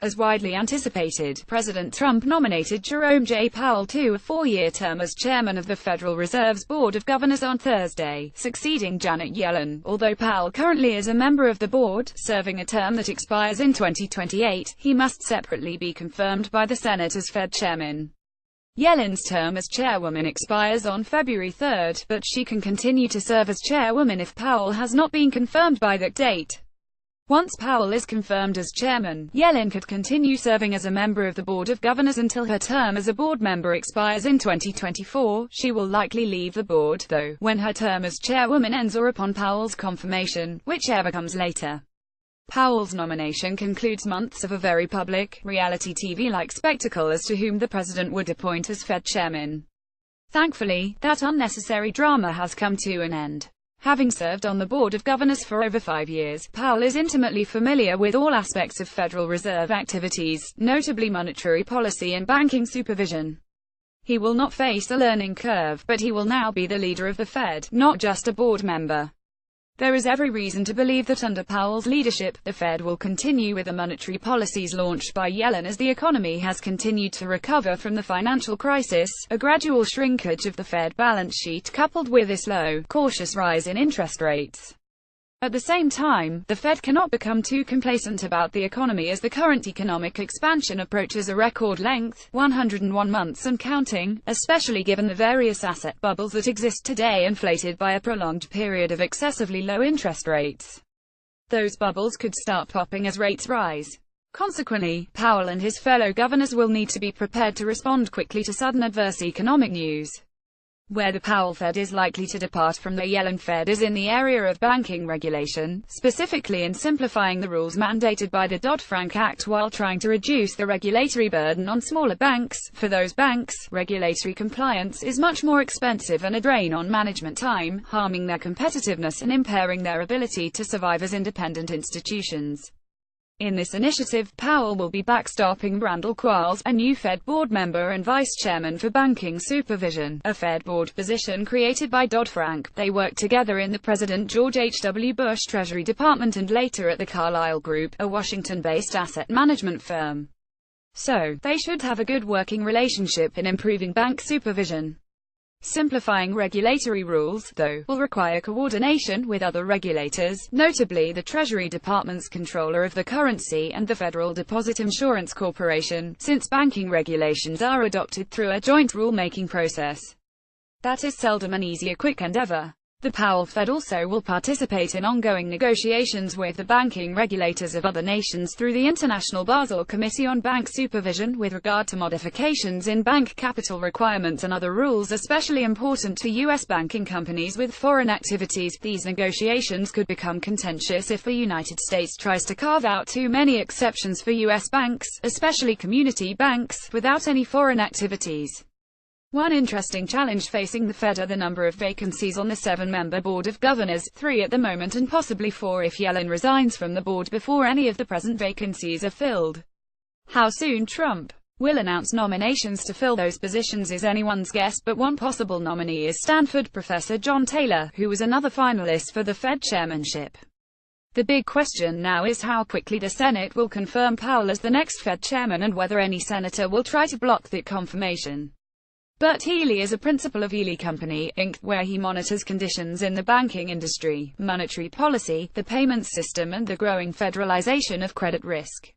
As widely anticipated, President Trump nominated Jerome J. Powell to a 4-year term as chairman of the Federal Reserve's Board of Governors on Thursday, succeeding Janet Yellen. Although Powell currently is a member of the board, serving a term that expires in 2028, he must separately be confirmed by the Senate as Fed chairman. Yellen's term as chairwoman expires on February 3, but she can continue to serve as chairwoman if Powell has not been confirmed by that date. Once Powell is confirmed as chairman, Yellen could continue serving as a member of the Board of Governors until her term as a board member expires in 2024. She will likely leave the board, though, when her term as chairwoman ends or upon Powell's confirmation, whichever comes later. Powell's nomination concludes months of a very public, reality TV-like spectacle as to whom the president would appoint as Fed chairman. Thankfully, that unnecessary drama has come to an end. Having served on the Board of Governors for over 5 years, Powell is intimately familiar with all aspects of Federal Reserve activities, notably monetary policy and banking supervision. He will not face a learning curve, but he will now be the leader of the Fed, not just a board member. There is every reason to believe that under Powell's leadership, the Fed will continue with the monetary policies launched by Yellen as the economy has continued to recover from the financial crisis. A gradual shrinkage of the Fed balance sheet coupled with a slow, cautious rise in interest rates. At the same time, the Fed cannot become too complacent about the economy as the current economic expansion approaches a record length, 101 months and counting, especially given the various asset bubbles that exist today inflated by a prolonged period of excessively low interest rates. Those bubbles could start popping as rates rise. Consequently, Powell and his fellow governors will need to be prepared to respond quickly to sudden adverse economic news. Where the Powell Fed is likely to depart from the Yellen Fed is in the area of banking regulation, specifically in simplifying the rules mandated by the Dodd-Frank Act while trying to reduce the regulatory burden on smaller banks. For those banks, regulatory compliance is much more expensive and a drain on management time, harming their competitiveness and impairing their ability to survive as independent institutions. In this initiative, Powell will be backstopping Randall Quarles, a new Fed board member and vice chairman for banking supervision, a Fed board position created by Dodd-Frank. They worked together in the President George H.W. Bush Treasury Department and later at the Carlyle Group, a Washington-based asset management firm. So, they should have a good working relationship in improving bank supervision. Simplifying regulatory rules, though, will require coordination with other regulators, notably the Treasury Department's Controller of the Currency and the Federal Deposit Insurance Corporation, since banking regulations are adopted through a joint rulemaking process. That is seldom an easy or quick endeavor. The Powell Fed also will participate in ongoing negotiations with the banking regulators of other nations through the International Basel Committee on Bank Supervision with regard to modifications in bank capital requirements and other rules especially important to U.S. banking companies with foreign activities. These negotiations could become contentious if the United States tries to carve out too many exceptions for U.S. banks, especially community banks, without any foreign activities. One interesting challenge facing the Fed are the number of vacancies on the 7-member Board of Governors, 3 at the moment and possibly 4 if Yellen resigns from the board before any of the present vacancies are filled. How soon Trump will announce nominations to fill those positions is anyone's guess, but one possible nominee is Stanford professor John Taylor, who was another finalist for the Fed chairmanship. The big question now is how quickly the Senate will confirm Powell as the next Fed chairman and whether any senator will try to block that confirmation. Bert Healy is a principal of Healy Company, Inc., where he monitors conditions in the banking industry, monetary policy, the payments system and the growing federalization of credit risk.